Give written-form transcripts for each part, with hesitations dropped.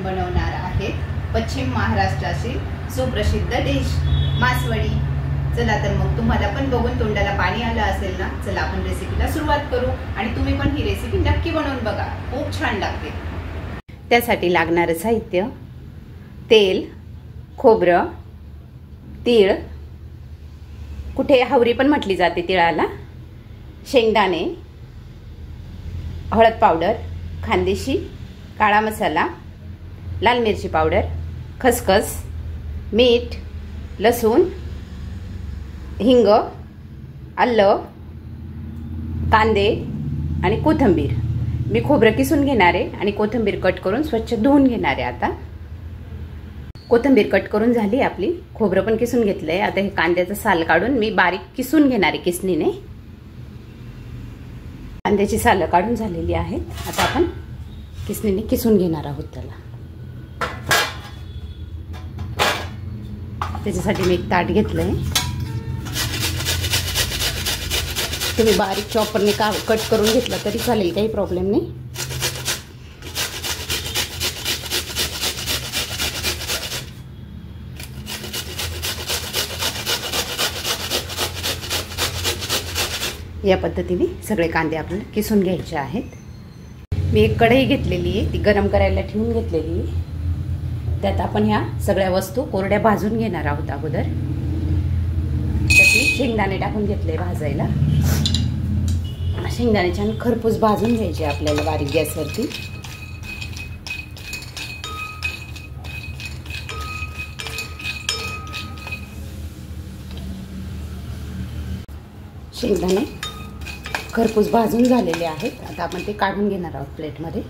बनवणार आहे पश्चिम महाराष्ट्रातील सुप्रसिद्ध डिश मासवडी। चला तर मग तुम्हाला पण बघून तोंडाला पाणी आलं असेल ना। चला आपण रेसिपीला सुरुवात करू आणि तुम्ही पण ही रेसिपी नक्की बनवून बघा, खूप छान लागते। त्यासाठी लागणारे साहित्य: तेल, खोबरं, तीळ, कुठे हवरी पण म्हटली जाते तिळाला, शेंगदाणे, हळद पावडर, खांदेशी, काळा मसाला, लाल मिरची पावडर, खसखस, मीठ, लसूण, हिंग, आलं, कांदे आणि कोथिंबीर। मी खोबरं किसून घेणार आहे आणि कोथिंबीर कट करून स्वच्छ धुवून घेणार आहे। आता कोथिंबीर कट करून झाली आपली, खोबरं पण किसून घेतलंय। आता हे कांद्याचं साल काढून मी बारीक किसून घेणार आहे किसणीने। कांद्याची सालं काढून झालेली आहेत। आता आपण किसणीने किसून घेणार आहोत त्याला। त्याच्यासाठी मी एक ताट घेतलंय। तुम्ही बारीक चॉपरने कट करून घेतला तरी चालेल, काही प्रॉब्लेम नाही। या पद्धतीने सगळे कांदे आपल्याला किसून घ्यायचे आहेत। मी एक कढई घेतलेली आहे, ती गरम करायला ठेवून घेतलेली आहे। त्यात आपण ह्या सगळ्या वस्तू कोरड्या भाजून घेणार आहोत। अगोदर त्यात शेंगदाणे टाकून घेतले भाजायला। शेंगदाणे छान खरपूस भाजून घ्यायचे आपल्याला बारीक गॅसवरती। शेंगदाणे खरपूस भाजून झालेले आहेत। आता आपण ते काढून घेणार आहोत प्लेटमध्ये।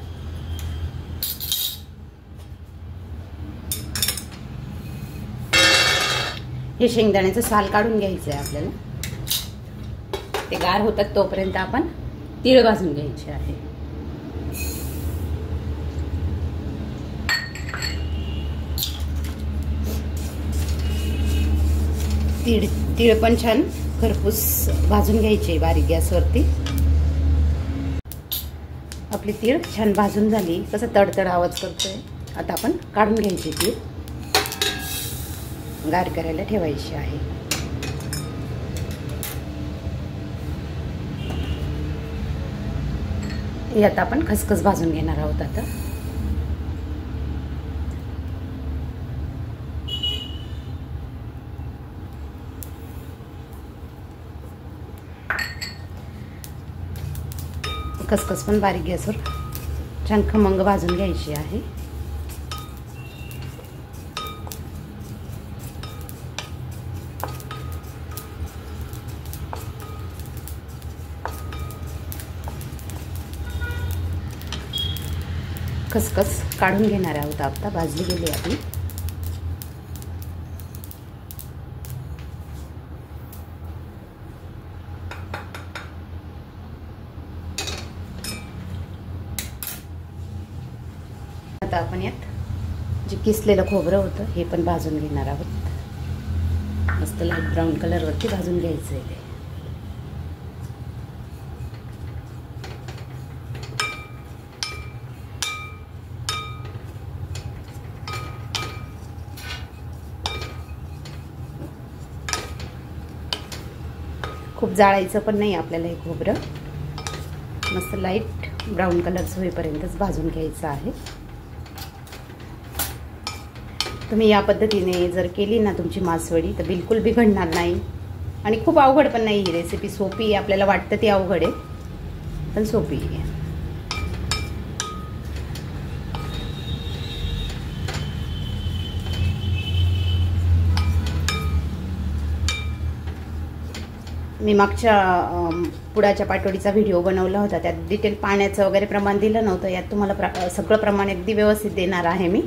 हे शेंगदाण्याचं साल काढून घ्यायचं आहे आपल्याला। ते गार होतात तोपर्यंत आपण तीळ भाजून घ्यायचे आहे। तीळ पण छान खरपूस भाजून घ्यायचे बारीक गॅसवरती। आपली तीळ छान भाजून झाली, कसं तडतड आवाज करतोय। आता आपण काढून घ्यायची तीळ, गार करायला ठेवायची आहे। यात आपण खसखस भाजून घेणार आहोत। आता खसखस पण बारीक गॅसवर छान खमंग भाजून घ्यायची आहे। खसखस काढून घेणार आहोत। आता भाजली गेली आपली। आता आपण यात जे किसलेलं खोबरं होतं हे पण भाजून घेणार आहोत। मस्त लाईट ब्राऊन कलर वरती भाजून घ्यायचं आहे ते। खूप जाळायचं पण नाही आपल्याला हे खोबरं, मस्त लाईट ब्राऊन कलर होईपर्यंतच भाजून घ्यायचं आहे। तुम्ही या पद्धतीने जर केली ना तुमची मासवडी तर बिलकुल बिघडणार नाही आणि खूप अवघड पण नाही। ही रेसिपी सोपी आहे, आपल्याला वाटतं ती अवघड आहे पण सोपी आहे। मी मागच्या पुडाच्या पाटवडीचा व्हिडिओ बनवला होता, त्यात डिटेल पाण्याचं वगैरे प्रमाण दिलं नव्हतं। यात तुम्हाला सगळं प्रमाण अगदी व्यवस्थित देणार आहे मी,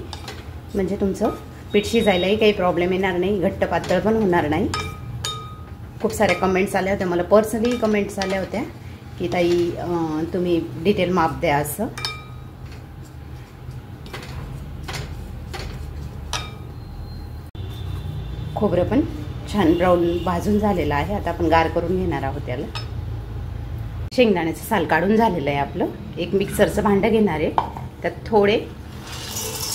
म्हणजे तुमचं पीठ शिजायलाही काही प्रॉब्लेम येणार नाही, घट्ट पातळ पण होणार नाही। खूप साऱ्या कमेंट्स आल्या होत्या, मला पर्सनली कमेंट्स आल्या होत्या की ताई तुम्ही डिटेल माप द्या असं। खोबरं पण छान ब्राऊन भाजून झालेलं आहे। आता आपण गार करून घेणार आहोत त्याला। शेंगदाण्याचं साल काढून झालेलं आहे आपलं। एक मिक्सरचं भांडं घेणार आहे, त्यात थोडे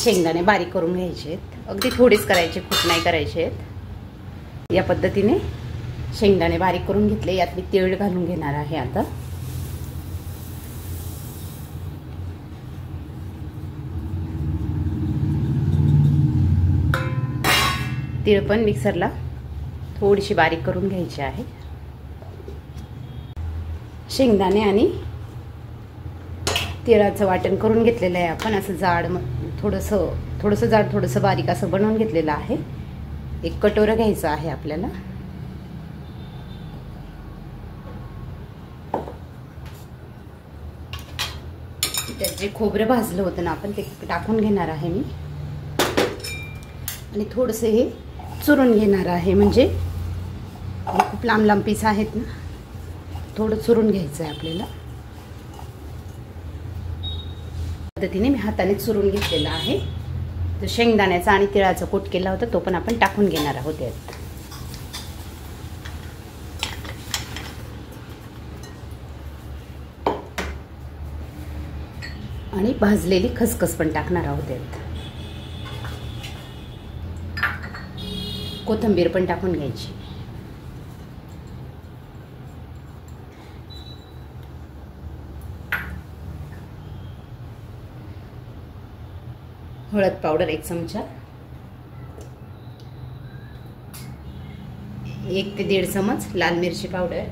शेंगदाणे बारीक करून घ्यायचे आहेत. अगदी थोडीच करायचे, खूप नाही करायचे आहेत. या पद्धतीने शेंगदाणे बारीक करून घेतले. यात मी तीळ घालून घेणार आहे आता. तीळ पण मिक्सरला थोडीशी बारीक करून घ्यायची आहे. शेंगदाणे आणि तिळाचं वाटण करून घेतलेलं आहे आपण. असं जाड, थोडंसं जाड, थोडंसं बारीक असं बनवून घेतलेलं आहे. एक कटोरं घ्यायचं आहे आपल्याला. त्यात जे खोबरं भाजलं होतं ना आपण, ते टाकून घेणार आहे मी. आणि थोडंसं हे चुरून घेणार आहे. म्हणजे खूप लांब लांब पीस आहेत ना, थोडं चुरून घ्यायचं आहे आपल्याला. पद्धतीने मी हाताने चुरून घेतलेला आहे. जो शेंगदाण्याचा आणि तिळाचा कूट केला होता तो पण आपण टाकून घेणार आहोत यात. आणि भाजलेली खसखस पण टाकणार आहोत यात. कोथिंबीर पण टाकून घ्यायची. हळद पावडर 1 चमचा, 1 ते 1.5 चमच लाल मिरची पावडर,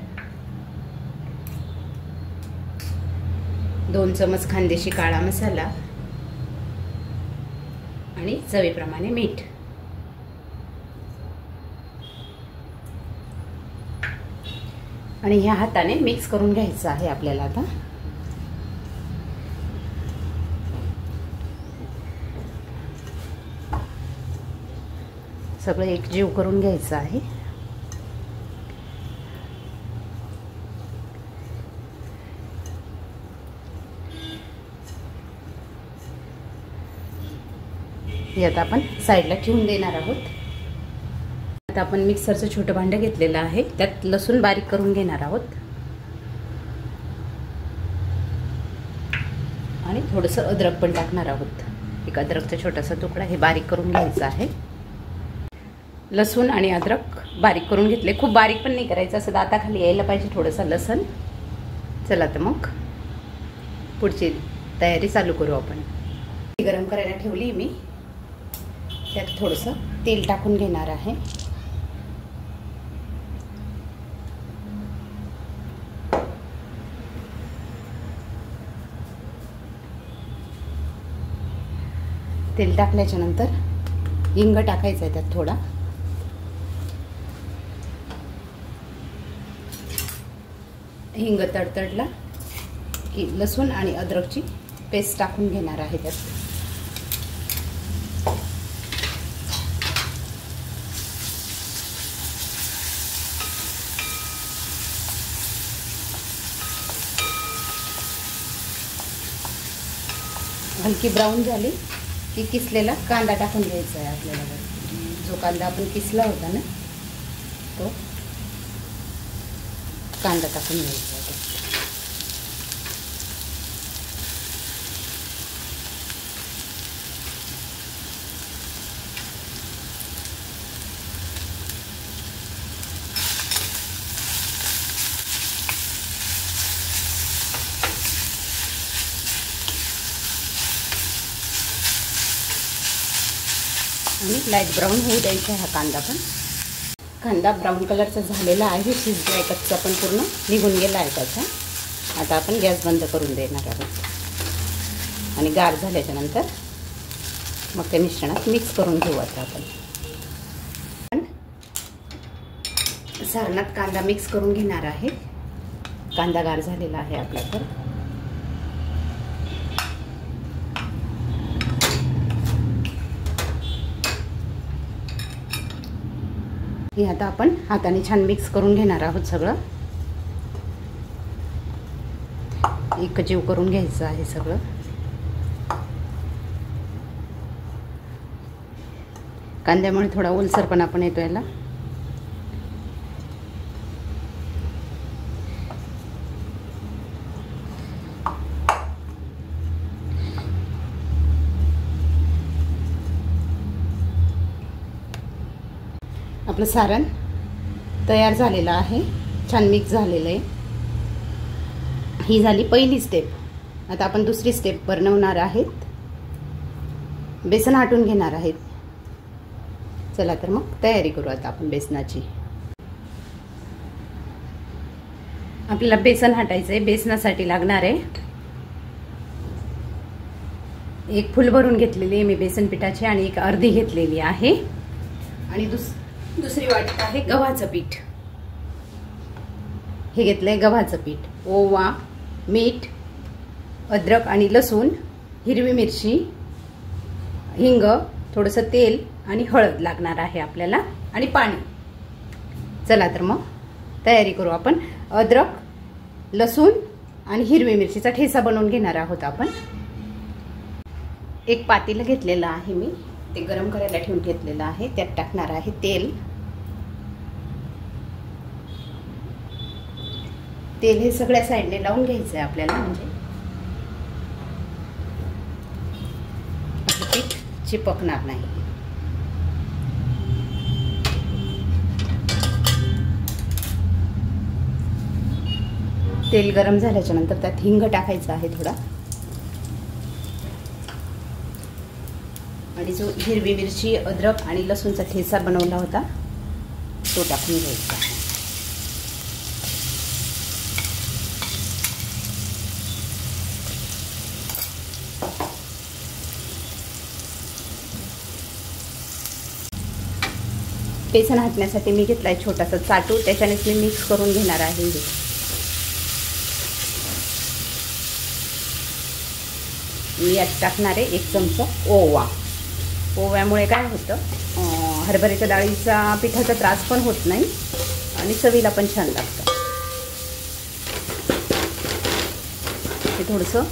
2 चमच खानदेशी काळा मसाला आणि चवीप्रमाणे मीठ. आणि ह्या हाताने मिक्स करून घ्यायचं आहे आपल्याला आता. सगळं एकजीव करून घ्यायचं आहे. हे आता आपण साईडला ठेवून देणार आहोत. आता आपण मिक्सरचं छोटं भांडं घेतलेलं आहे. त्यात लसूण बारीक करून घेणार आहोत. आणि थोडंसं अद्रक पण टाकणार आहोत. एक अद्रकचा छोटासा तुकडा हे बारीक करून घ्यायचा आहे. लसूण आणि अद्रक बारीक करून घेतले. खूप बारीक पण नाही करायचं, असं दाताखाली यायला पाहिजे थोडंसं लसूण. चला तर मग पुढची तयारी चालू करू आपण. गरम करायला ठेवली मी. त्यात थोडंसं तेल टाकून घेणार आहे. तेल टाकल्याच्या नंतर हिंग टाकायचं आहे त्यात थोडा. हिंग तडतडला की लसूण आणि अद्रकची पेस्ट टाकून घेणार आहे त्यात. हलकी ब्राऊन झाली की किसलेला कांदा टाकून घ्यायचा आहे आपल्याला. जो कांदा आपण किसला होता ना तो कांदा टाकून घ्यायचा आहे. आणि लाईट ब्राऊन होऊ द्यायचा हा कांदा पण. कांदा ब्राऊन कलरचा झालेला आहे. शिजलाय, कच्चा पण पूर्ण निघून गेला आहे त्याचा. आता आपण गॅस बंद करून देणार आहोत. आणि गार झाल्याच्या नंतर मग त्या मिश्रणात मिक्स करून घेऊ. आता आपण सारणात कांदा मिक्स करून घेणार आहे. कांदा गार झालेला आहे आपला. तर हे आता आपण हाताने छान मिक्स करून घेणार आहोत. सगळं एकजीव करून घ्यायचं आहे सगळं. कांद्यामुळे थोडा ओलसरपणा पण येतो याला. आपलं सारण तयार झालेलं आहे, छान मिक्स झालेलं आहे. ही झाली पहिली स्टेप. आता आपण दुसरी स्टेप बनवणार आहेत. बेसन हाटून घेणार आहेत. चला तर मग तयारी करू आता आपण बेसनाची. आपल्याला बेसन हाटायचं आहे. बेसनासाठी लागणार आहे, एक फुल भरून घेतलेली आहे मी बेसन पिठाची आणि एक अर्धी घेतलेली आहे. आणि दुसरी वाटी आहे गव्हाचं पीठ. हे घेतलंय गव्हाचं पीठ. ओवा, मीठ, अद्रक आणि लसूण, हिरवी मिरची, हिंग, थोडंसं तेल आणि हळद लागणार आहे आपल्याला आणि पाणी. चला तर मग तयारी करू आपण. अद्रक, लसूण आणि हिरवी मिरचीचा ठेचा बनवून घेणार आहोत आपण. एक पातेलं घेतलेलं आहे मी, ते गरम करायला ठेवून घेतलेलं आहे. त्यात टाकणार आहे तेल. तेल हे सगळ्या साईडने लावून घ्यायचं आहे आपल्याला, म्हणजे पीठ चिपकणार नाही. तेल गरम झाल्याच्या नंतर त्यात हिंग टाकायचं आहे थोडा, आणि जो हिरवी मिरची, अद्रक आणि लसूणचा ठेचा बनवला होता तो टाकून घ्यायचा. बेसन हाटण्यासाठी मी घेतलाय छोटासा चाटू, त्याच्यानेच मी मिक्स करून घेणार आहे. मी यात टाकणार आहे 1 चमचा ओवा. ओव्यामुळे काय होतं, हरभऱ्याच्या डाळीचा पिठाचा त्रास पण होत नाही आणि चवीला पण छान लागतं. हे थोडंसं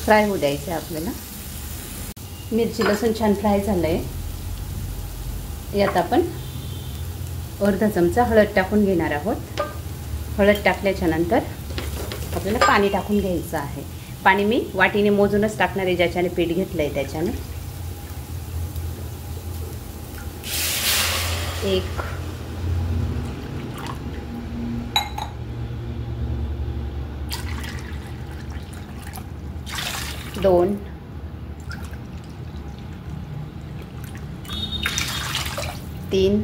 फ्राय होऊ द्यायचं आहे आपल्याला. मिरची लसूण छान फ्राय झालं आहे. यात आपण अर्धा चमचा हळद टाकून घेणार आहोत. हळद टाकल्याच्या नंतर आपल्याला पाणी टाकून घ्यायचं आहे. पाणी मी वाटीने मोजूनच टाकणार आहे, ज्याच्याने पीठ घेतलं आहे त्याच्याने. 1 2 3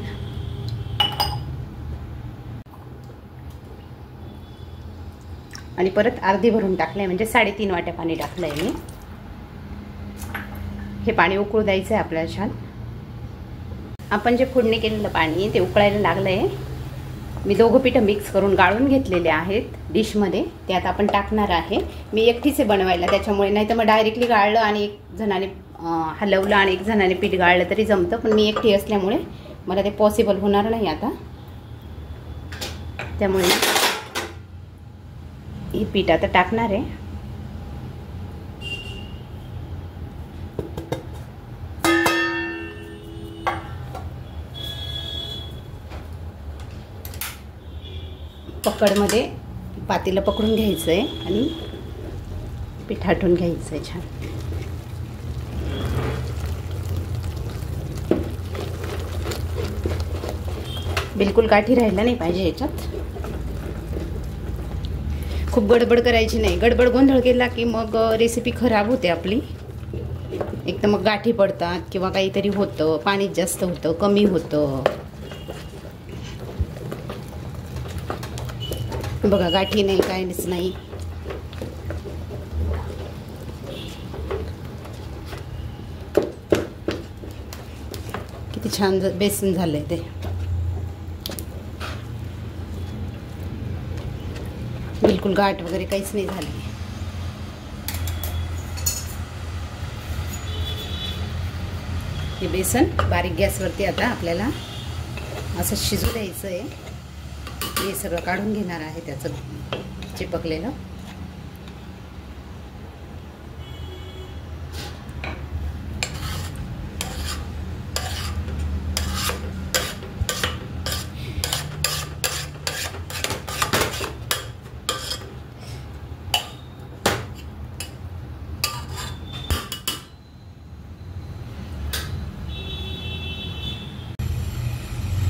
आणि परत अर्धी भरून टाकलंय, म्हणजे 3.5 वाट्या पाणी टाकलंय मी. हे पाणी उकळू द्यायचं आहे आपल्याला छान. आपण जे फोडणी केलेलं पाणी ते उकळायला लागलंय. मी दोघं पिठं मिक्स करून गाळून घेतलेले आहेत डिशमध्ये, त्यात आपण टाकणार आहे. मी एकटीचे बनवायला, त्याच्यामुळे नाही तर मग डायरेक्टली गाळलं आणि एक जणाने हलवलं आणि एक जणाने पीठ गाळलं तरी जमतं, पण मी एकटी असल्यामुळे मला ते पॉसिबल होणार नाही आता. त्यामुळे हे पीठ आता टाकणार आहे. पकडमध्ये पातेलं पकडून घ्यायचं आहे आणि पीठ हाटून घ्यायचं आहे छान. बिलकुल गाठी राहायला नाही पाहिजे याच्यात. खूप गडबड करायची नाही. गडबड गोंधळ केला की मग रेसिपी खराब होते आपली. एक तर मग गाठी पडतात किंवा काहीतरी होतं, पाणी जास्त होतं, कमी होतं. बघा गाठी नाही, काहीच नाही. किती छान बेसन झालंय ते. बिलकुल गाठ वगैरे काहीच नाही झाली. हे बेसन बारीक गॅसवरती आता आपल्याला असं शिजू द्यायचं आहे. हे सगळं काढून घेणार आहे त्याचं चिपकलेलं.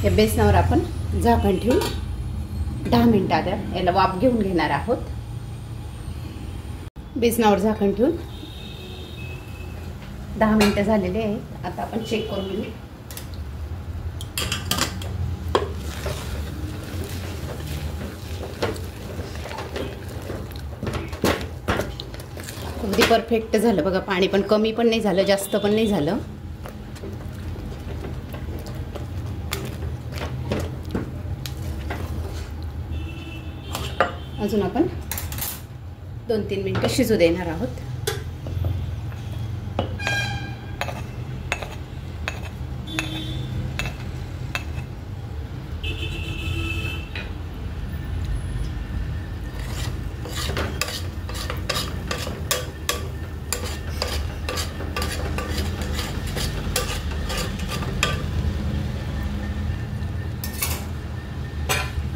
या बेसनावर आपण झाकण ठेवून 10 मिनिटात याला वाफ घेऊन घेणार आहोत। बेसनावर झाकण ठेवून 10 मिनिटं झालेले आहेत। आता आपण चेक करून घेऊ। अगदी परफेक्ट झालं बघा। पाणी पण कमी पण नाही झालं, जास्त पण नाही झालं। अजून आपण 2-3 मिनिटं शिजू देणार आहोत।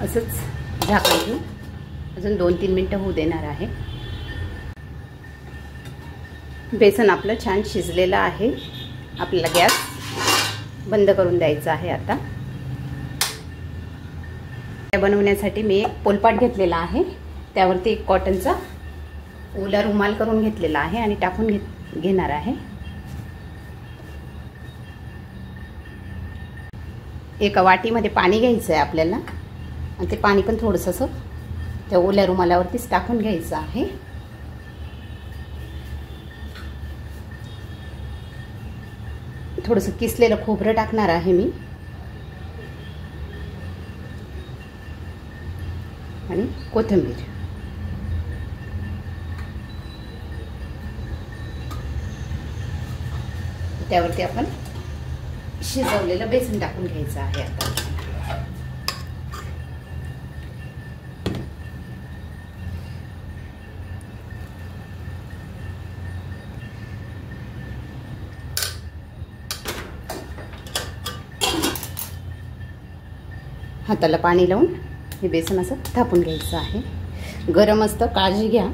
असंच झाकण ठेवून अजून 2-3 मिनिटं होऊ देणार आहे। बेसन आपलं छान शिजलेलं आहे। आपल्याला गॅस बंद करून द्यायचा आहे। आता बनवण्यासाठी मी एक पोलपाट घेतलेला आहे, त्यावरती एक कॉटनचा ओला रुमाल करून घेतलेला आहे आणि टाकून घेणार आहे। एका वाटीमध्ये पाणी घ्यायचं आहे आपल्याला आणि ते पाणी पण थोडंसं असं त्या ओल्या रुमालावरतीच टाकून घ्यायचं आहे। थोडंसं किसलेलं खोबरं टाकणार आहे मी आणि कोथिंबीर। त्यावरती आपण शिजवलेलं बेसन टाकून घ्यायचं आहे। आता हाताला पाणी लावून हे बेसन असं थापून घ्यायचं आहे। गरम असतं, काळजी घ्या।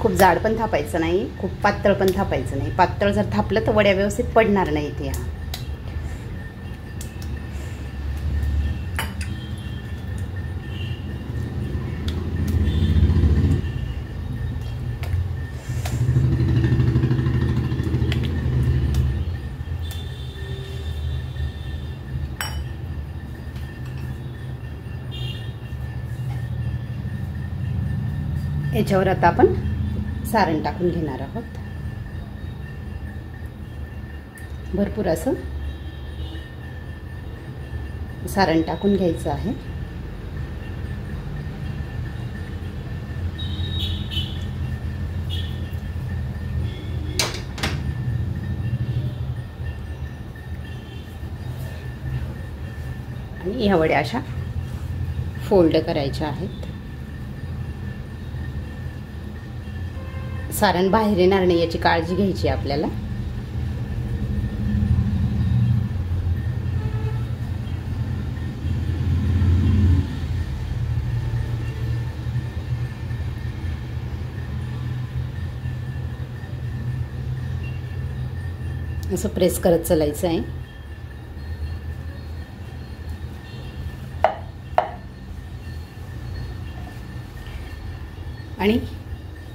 खूप जाड पण थापायचं नाही, खूप पातळ पण थापायचं नाही। पातळ जर थापलं तर वड्या व्यवस्थित पडणार नाहीत। या याच्यावर आता आपण सारण टाकून घेणार आहोत। भरपूर असं सारण टाकून घ्यायचं आहे। आणि ह्या वड्या अशा फोल्ड करायच्या आहेत। सारण बाहेर येणार नाही याची काळजी घ्यायची आपल्याला। असं प्रेस करत चालायचं आहे। आणि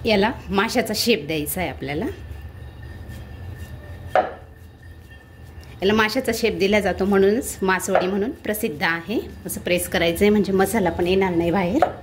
याला माशाचा शेप द्यायचा आहे आपल्याला। याला माशाचा शेप दिला जातो म्हणूनच मासवडी म्हणून प्रसिद्ध आहे। असं प्रेस करायचं आहे म्हणजे मसाला पण येणार नाही बाहेर।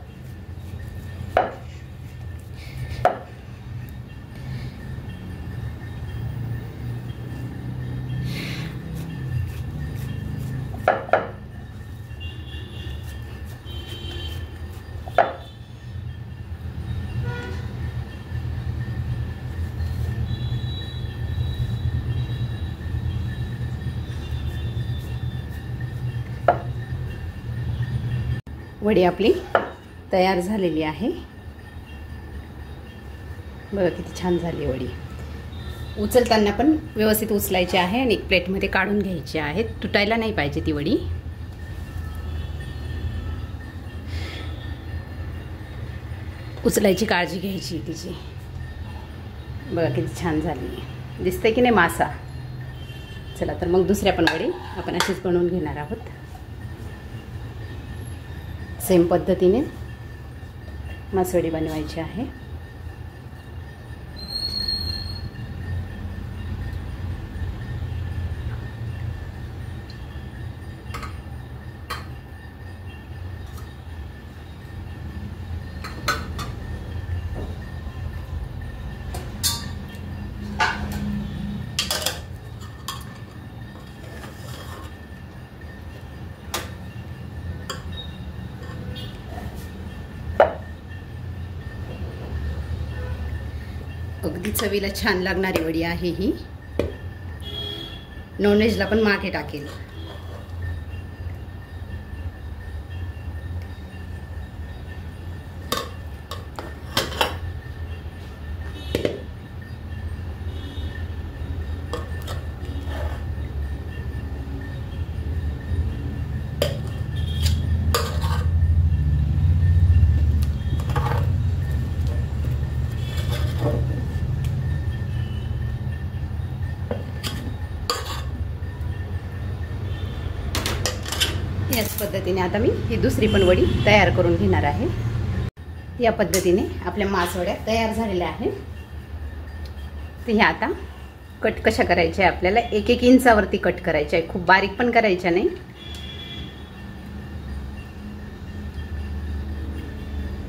वडी आपली तयार झालेली आहे। बघा किती छान झाली वडी। उचलताना पण व्यवस्थित उचलायची आहे आणि एक प्लेटमध्ये काढून घ्यायची आहे। तुटायला नाही पाहिजे ती वडी। उचलायची काळजी घ्यायची तिची। बघा किती छान झाली, दिसते की नाही मासा. चला तर मग दुसऱ्या पण वडी आपण अशीच बनवून घेणार आहोत. सेम पद्धतीने मासवडी बनवायची आहे. अगदी चवीला छान लागणारी वडी आहे ही. नॉनव्हेजला पण मागे टाकेल. याच पद्धतीने आता मी ही दुसरी पण वडी तयार करून घेणार आहे. या पद्धतीने आपल्या मासवड्या तयार झालेल्या आहेत. तर ह्या आता कट कशा करायच्या आपल्याला 1-1 इंचावरती कट करायच्या आहे. खूप बारीक पण करायच्या नाही.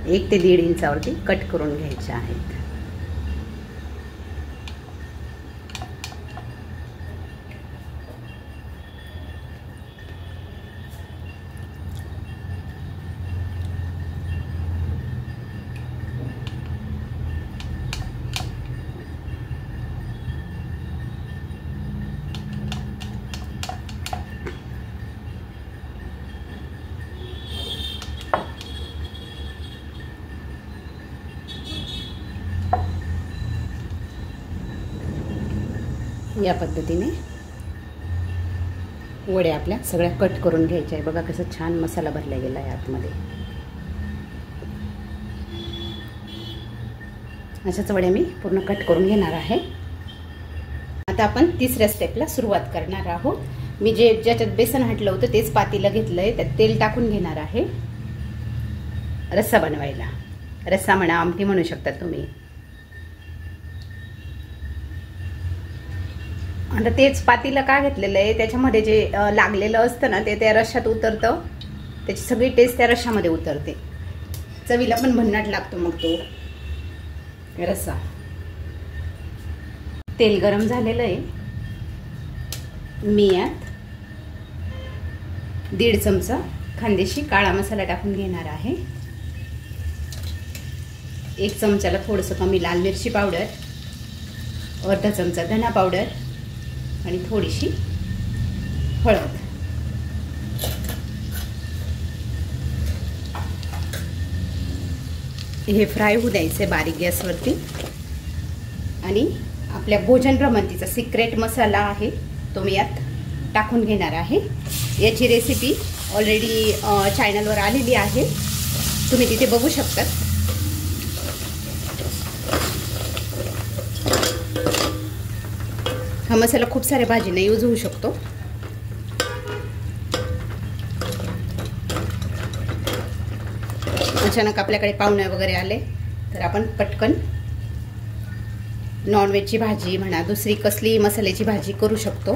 1 ते 1.5 इंचावरती कट करून घ्यायच्या आहेत. या पद्धतीने वड्या आपल्या सगळ्या कट करून घ्यायच्या आहे. बघा कसं छान मसाला भरला गेला आहे आतमध्ये. अशाच वड्या मी पूर्ण कट करून घेणार आहे. आता आपण तिसऱ्या स्टेपला सुरुवात करणार आहोत. मी ज्याच्यात बेसन हटलं होतं तेच पातेलं घेतलंय. त्यात तेल टाकून घेणार आहे रस्सा बनवायला. रस्सा म्हणा, आमटी म्हणू शकता तुम्ही. आता तेच पातीला का घेतलेलं आहे, त्याच्यामध्ये जे लागलेलं असतं ना ते त्या रश्श्यात उतरतं. त्याची सगळी टेस्ट त्या रश्श्यामध्ये उतरते. चवीला पण भन्नाट लागतो मग तो रस्सा. तेल गरम झालेलं आहे. मी यात 1.5 चमचा खानदेशी काळा मसाला टाकून घेणार आहे. 1 चमचाला थोडंसं कमी लाल मिरची पावडर, अर्धा चमचा धना पावडर आणि थोडीशी हळद. हे फ्राय होऊ द्यायचे बारीक गॅसवरती. आणि आपल्या भोजन भ्रमंतीचा सिक्रेट मसाला आहे तो मी यात टाकून घेणार आहे. याची रेसिपी ऑलरेडी चॅनलवर आलेली आहे, तुम्ही तिथे बघू शकता. हा मसाला खूप साऱ्या भाजींना यूज होऊ शकतो. अचानक आपल्याकडे पाहुणे वगैरे आले तर आपण पटकन नॉनव्हेजची भाजी म्हणा, दुसरी कसली मसाल्याची भाजी करू शकतो.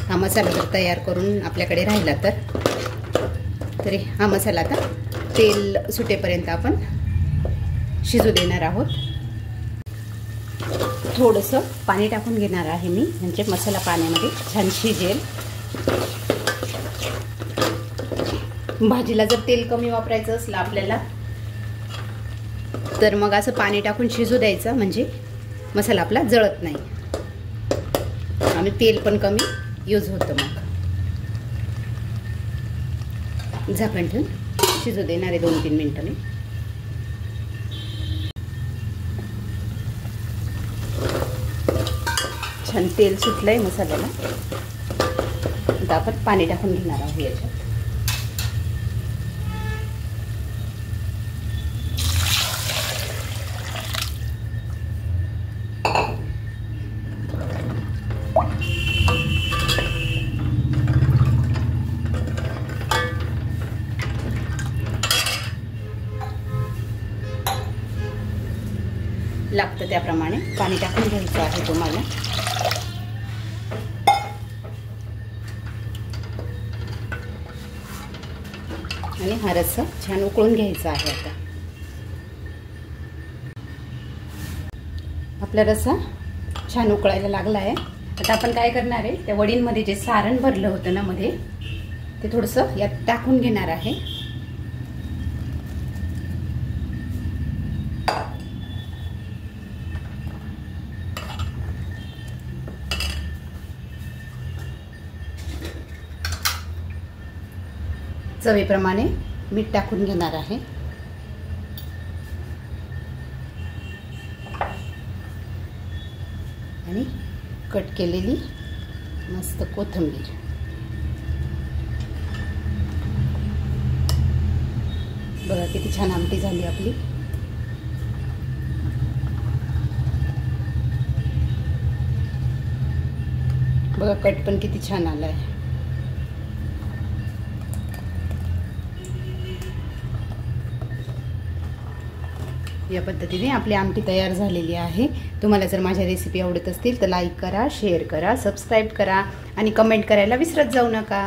हा मसाला जर तयार करून आपल्याकडे राहिला तरी हा मसाला आता तेल सुटेपर्यंत आपण शिजू देणार आहोत. थोडंसं पाणी टाकून घेणार आहे मी, म्हणजे मसाला पाण्यामध्ये छान शिजेल. भाजीला जर तेल कमी वापरायचं असलं आपल्याला तर मग असं पाणी टाकून शिजू द्यायचं, म्हणजे मसाला आपला जळत नाही आणि तेल पण कमी यूज होतं. मग झाकण ठेवून शिजू देणार आहे 2-3 मिनिटं मी. छान तेल सुटलंय मसाल्याला. आता आपण पाणी टाकून घेणार आहोत याच्यात. लागतं त्याप्रमाणे पाणी टाकून घ्यायचं आहे तुम्हाला. आणि हा रस्सा छान उकळून घ्यायचा आहे. आता आपला रस्सा छान उकळायला लागला आहे. आता आपण काय करणार आहे, त्या वडींमध्ये जे सारण भरलं होतं ना मध्ये, ते थोडंसं यात टाकून घेणार आहे. चवीप्रमाणे मीठ टाकून घेणार आहे. आणि कट केलेली मस्त कोथिंबीर. बघा किती छान आमटी झाली आपली. बघा कट पण किती छान आला आहे. या पद्धतीने आपली आमटी तयार झालेली आहे. तुम्हाला जर माझ्या रेसिपी आवडत असतील तर लाईक करा, शेअर करा, सबस्क्राईब करा आणि कमेंट करायला विसरत जाऊ नका.